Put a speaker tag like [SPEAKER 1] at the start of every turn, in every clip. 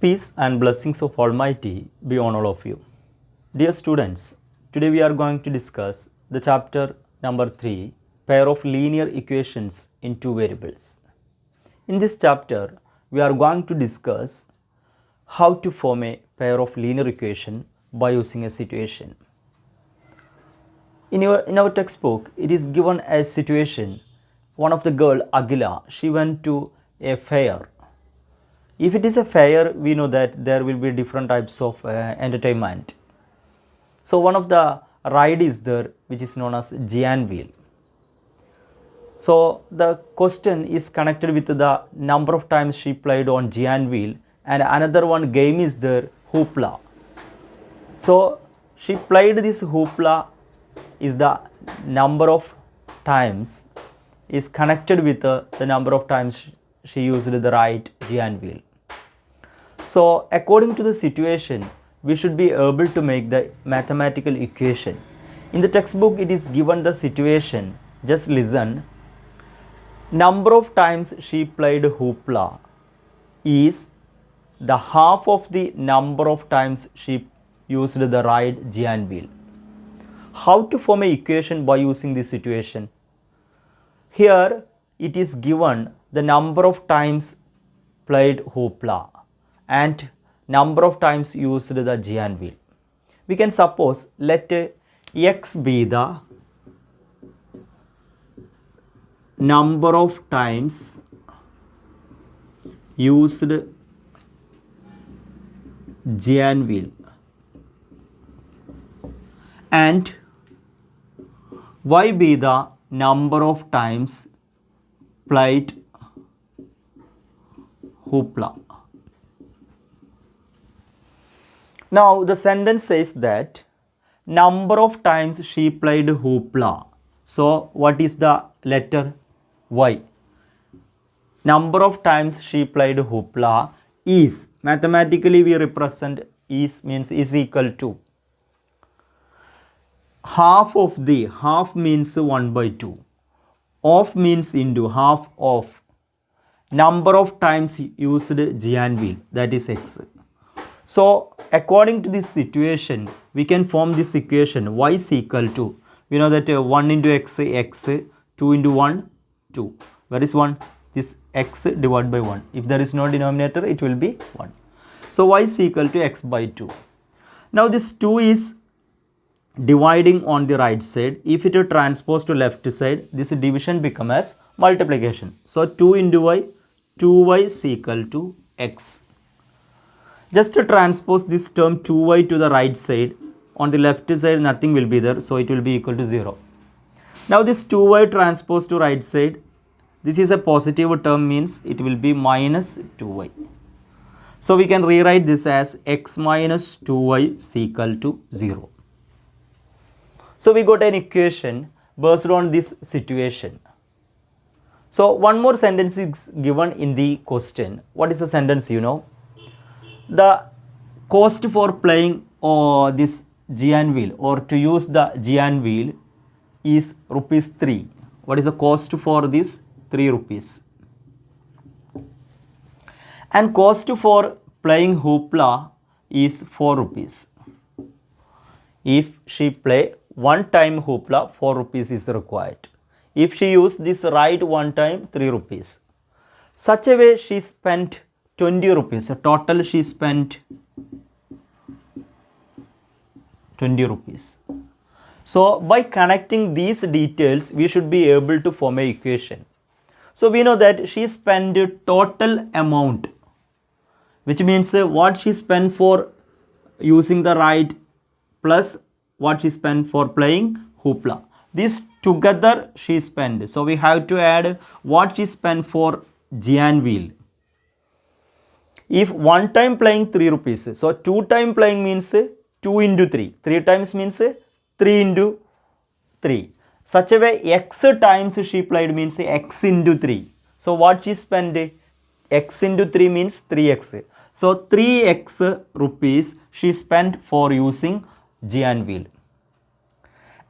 [SPEAKER 1] Peace and blessings of Almighty be on all of you. Dear students, today we are going to discuss the chapter number 3, pair of linear equations in two variables. In this chapter, we are going to discuss how to form a pair of linear equation by using a situation. In our textbook, it is given a situation. One of the girl, Agila, she went to a fair. If it is a fair, we know that there will be different types of entertainment. So one of the ride is there, which is known as giant wheel. So the question is connected with the number of times she played on giant wheel, and another one game is there, hoopla. So she played this hoopla is the number of times is connected with the number of times she used the right giant wheel. So according to the situation, we should be able to make the mathematical equation. In the textbook, it is given the situation. Just listen. Number of times she played hoopla is the half of the number of times she used the right giant wheel. How to form an equation by using this situation? Here it is given the number of times played hoopla and number of times used the giant wheel. We can suppose let x be the number of times used giant wheel and y be the number of times played hoopla. Now the sentence says that number of times she played hoopla. So what is the letter y? Number of times she played hoopla is, mathematically we represent is means is equal to half of the, half means 1 by 2, of means into half of number of times used giant wheel, that is x. So according to this situation, we can form this equation y is equal to, we know that 1 into x, x, 2 into 1, 2. Where is 1? This x divided by 1. If there is no denominator, it will be 1. So y is equal to x by 2. Now this 2 is dividing on the right side. If it is transposed to left side, this division becomes as multiplication. So 2 into y, 2y is equal to x. Just to transpose this term 2y to the right side, on the left side nothing will be there, so it will be equal to 0. Now this 2y transposed to right side, this is a positive term, means it will be minus 2y. So we can rewrite this as x minus 2y is equal to 0. So we got an equation based on this situation. So one more sentence is given in the question. What is the sentence you know? The cost for playing this giant wheel or to use the giant wheel is rupees 3. What is the cost for this? 3 rupees. And cost for playing hoopla is 4 rupees. If she play one time hoopla, 4 rupees is required. If she use this ride one time, 3 rupees. Such a way she spent 20 rupees. So total she spent 20 rupees. So by connecting these details, we should be able to form an equation. So we know that she spent total amount, which means what she spent for using the ride plus what she spent for playing hoopla. This together she spent. So we have to add what she spent for giant wheel. If one time playing 3 rupees, so 2 time playing means 2 into 3. 3 times means 3 into 3. Such a way x times she played means x into 3. So what she spent? X into 3 means 3x. So 3x rupees she spent for using giant wheel.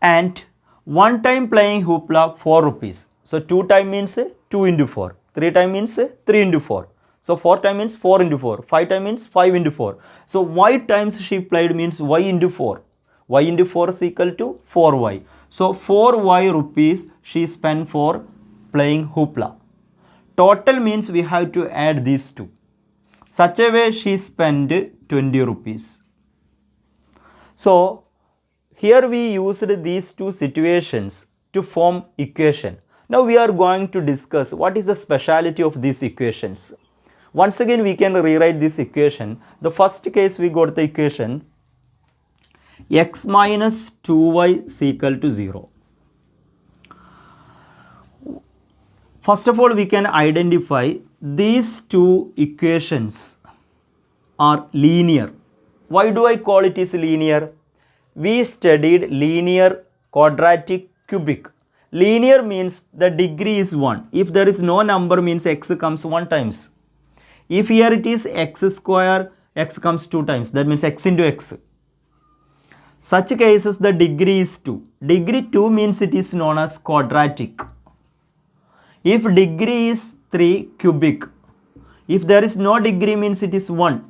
[SPEAKER 1] And one time playing hoopla 4 rupees. So 2 time means 2 into 4. 3 time means 3 into 4. So 4 times means 4 into 4. 5 times means 5 into 4. So y times she played means y into 4. Y into 4 is equal to 4y. So 4y rupees she spent for playing hoopla. Total means we have to add these two. Such a way she spent 20 rupees. So here we used these two situations to form equation. Now we are going to discuss what is the speciality of these equations. Once again we can rewrite this equation. The first case we got the equation x minus 2y is equal to 0. First of all we can identify these two equations are linear. Why do I call it is linear? We studied linear, quadratic, cubic. Linear means the degree is 1. If there is no number means x comes 1 times. If here it is x square, x comes 2 times. That means x into x. Such cases the degree is 2. Degree 2 means it is known as quadratic. If degree is 3, cubic. If there is no degree means it is 1.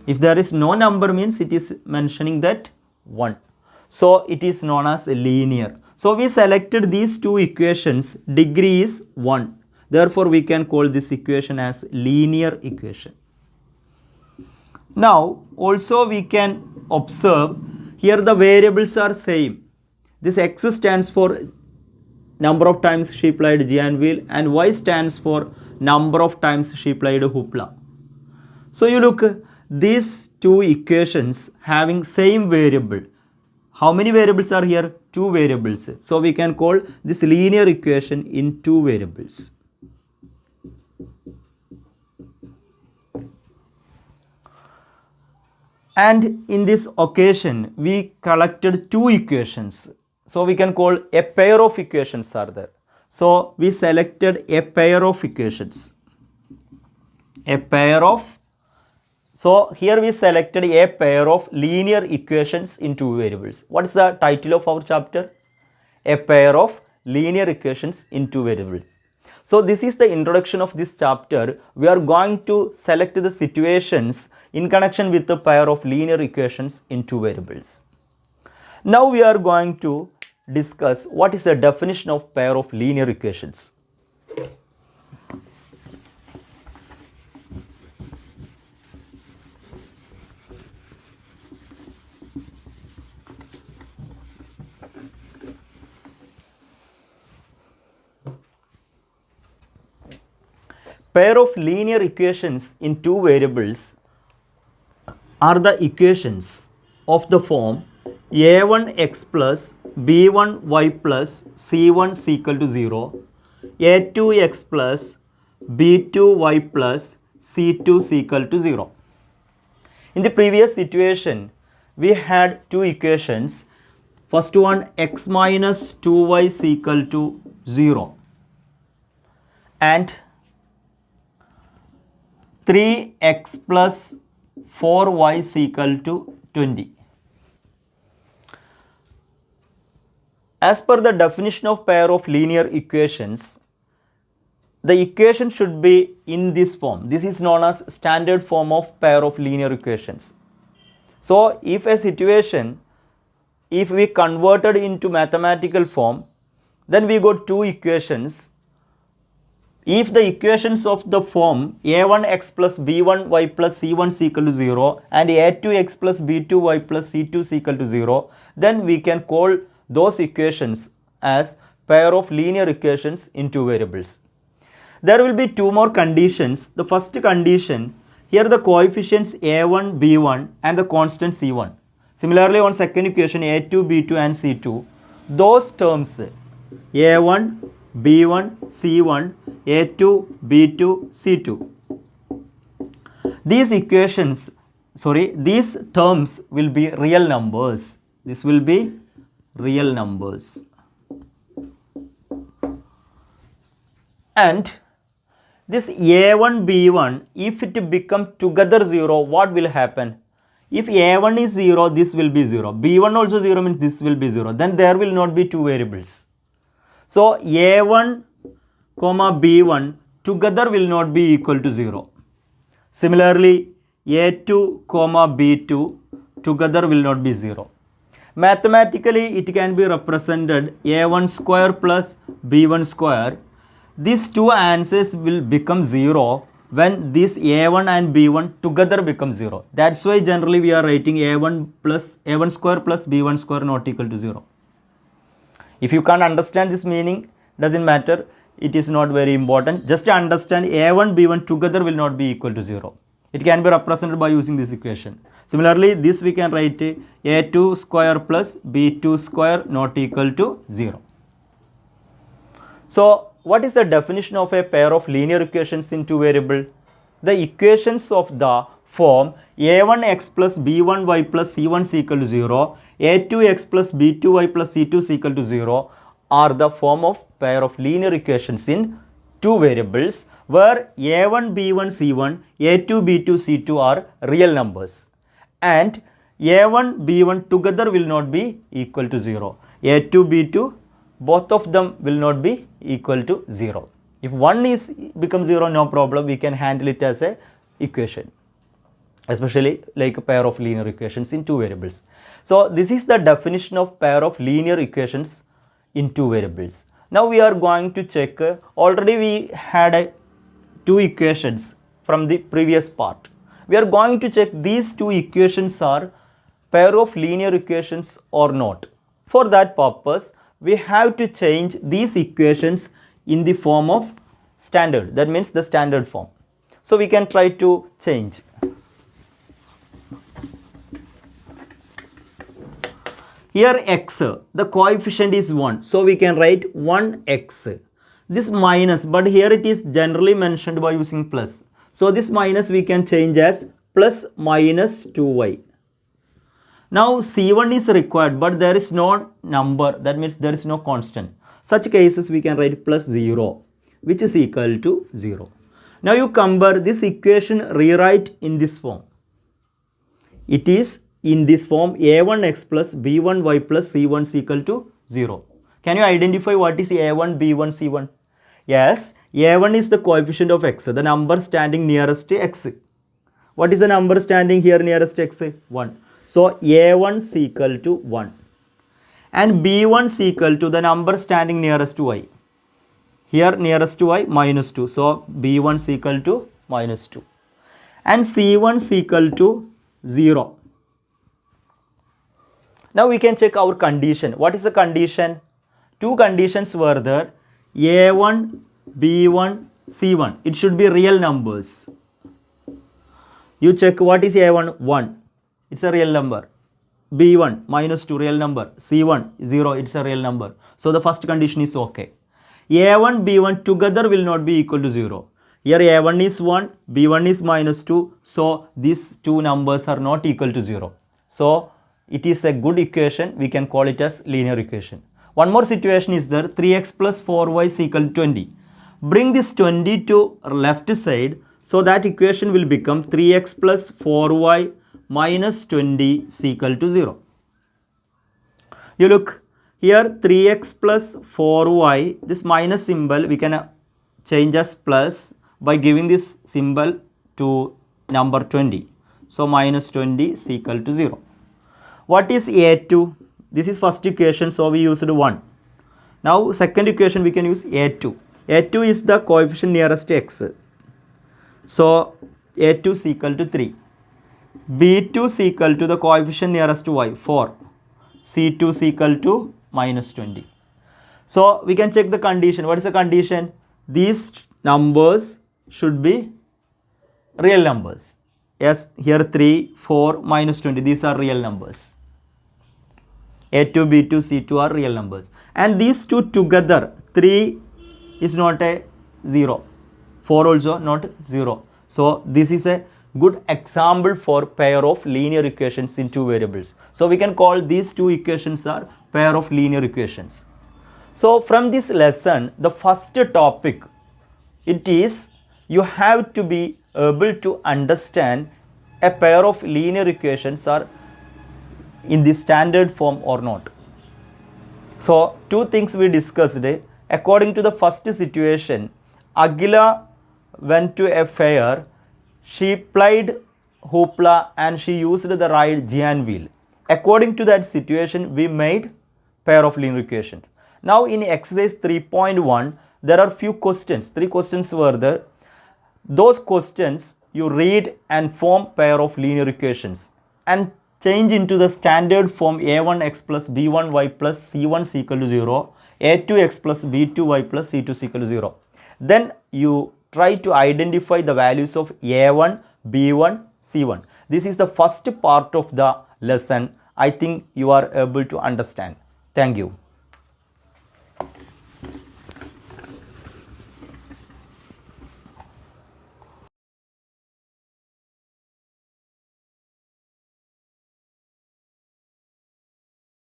[SPEAKER 1] If there is no number means it is mentioning that 1. So it is known as linear. So we selected these two equations. Degree is 1. Therefore we can call this equation as linear equation. Now also we can observe here the variables are same. This x stands for number of times she played giant wheel and y stands for number of times she played hoopla. So you look, these two equations having same variable. How many variables are here? 2 variables. So we can call this linear equation in 2 variables. And in this occasion we collected 2 equations. So we can call a pair of equations are there. So we selected a pair of equations. So here we selected a pair of linear equations in 2 variables. What is the title of our chapter? A pair of linear equations in 2 variables. So this is the introduction of this chapter. We are going to select the situations in connection with the pair of linear equations in 2 variables. Now we are going to discuss what is the definition of pair of linear equations. Pair of linear equations in 2 variables are the equations of the form a1x plus b1y plus c1 is equal to 0, a2x plus b2y plus c2 is equal to 0. In the previous situation, we had 2 equations. First one, x minus 2y is equal to 0 and 3x plus 4y is equal to 20. As per the definition of pair of linear equations, the equation should be in this form. This is known as standard form of pair of linear equations. So if a situation, if we converted into mathematical form, then we got 2 equations. If the equations of the form a1x plus b1y plus c1 is equal to 0 and a2x plus b2y plus c2 is equal to 0, then we can call those equations as pair of linear equations in 2 variables. There will be 2 more conditions. The first condition, here the coefficients a1, b1 and the constant c1. Similarly on second equation a2, b2 and c2, those terms a1, b1, c1, a2, b2, c2. These terms will be real numbers. This will be real numbers. And this a1, b1, if it become together 0, what will happen? If a1 is 0, this will be 0. b1 also 0 means this will be 0. Then there will not be 2 variables. So a1, b1 together will not be equal to 0. Similarly, a2 comma b2 together will not be 0. Mathematically, it can be represented a1 square plus b1 square. These two answers will become 0 when this a1 and b1 together become 0. That's why generally we are writing a1 square plus b1 square not equal to 0. If you can't understand this meaning, doesn't matter, it is not very important. Just to understand a1 b1 together will not be equal to 0. It can be represented by using this equation. Similarly, this we can write a2 square plus b2 square not equal to 0. So, what is the definition of a pair of linear equations in two variable? The equations of the form a1x plus b1y plus c1 is equal to 0, a2x plus b2y plus c2 is equal to 0 are the form of pair of linear equations in two variables where a1 b1 c1, a2 b2 c2 are real numbers and a1 b1 together will not be equal to 0. a2 b2 both of them will not be equal to 0. If one is becomes 0, no problem, we can handle it as a equation, especially like a pair of linear equations in two variables. So this is the definition of pair of linear equations in two variables. Now we are going to check, already we had two equations from the previous part. We are going to check these two equations are pair of linear equations or not. For that purpose, we have to change these equations in the form of standard, that means the standard form. So we can try to change. Here x, the coefficient is 1, so we can write 1x. This minus, but here it is generally mentioned by using plus. So this minus we can change as plus minus 2y. Now c1 is required, but there is no number, that means there is no constant. Such cases we can write plus 0, which is equal to 0. Now you compare this equation, rewrite in this form. It is in this form a1x plus b1y plus c1 is equal to 0. Can you identify what is a1, b1, c1? Yes, a1 is the coefficient of x, the number standing nearest to x. What is the number standing here nearest to x? 1. So a1 is equal to 1 and b1 is equal to the number standing nearest to y. Here nearest to y minus 2. So b1 is equal to minus 2 and c1 is equal to 0. Now we can check our condition. What is the condition? Two conditions were there, a1, b1, c1. It should be real numbers. You check what is a1, 1. It's a real number. b1 minus 2 real number. c1 0, it's a real number. So the first condition is okay. a1 b1 together will not be equal to 0. Here a1 is 1, b1 is minus 2. So these two numbers are not equal to 0. So it is a good equation. We can call it as linear equation. One more situation is there, 3x plus 4y is equal to 20. Bring this 20 to left side. So that equation will become 3x plus 4y minus 20 is equal to 0. You look here, 3x plus 4y, this minus symbol we can change as plus by giving this symbol to number 20. So minus 20 is equal to 0. What is a2? This is first equation, so we used 1. Now second equation we can use a2. a2 is the coefficient nearest to x. So a2 is equal to 3. b2 is equal to the coefficient nearest to y, 4. c2 is equal to minus 20. So we can check the condition. What is the condition? These numbers should be real numbers. Yes, here 3, 4, minus 20. These are real numbers. a2, b2, c2 are real numbers. And these two together, 3 is not a 0. 4 also not 0. So this is a good example for pair of linear equations in two variables. So we can call these two equations are pair of linear equations. So from this lesson, the first topic, it is you have to be able to understand a pair of linear equations are in the standard form or not. So two things we discussed. According to the first situation, Agila went to a fair. She played hoopla and she used the ride giant wheel. According to that situation, we made pair of linear equations. Now in exercise 3.1, there are few questions. 3 questions were there. Those questions you read and form pair of linear equations and change into the standard form a1x plus b1y plus c1 is equal to 0, a2x plus b2y plus c2 is equal to 0. Then you try to identify the values of a1, b1, c1. This is the first part of the lesson. I think you are able to understand. Thank you.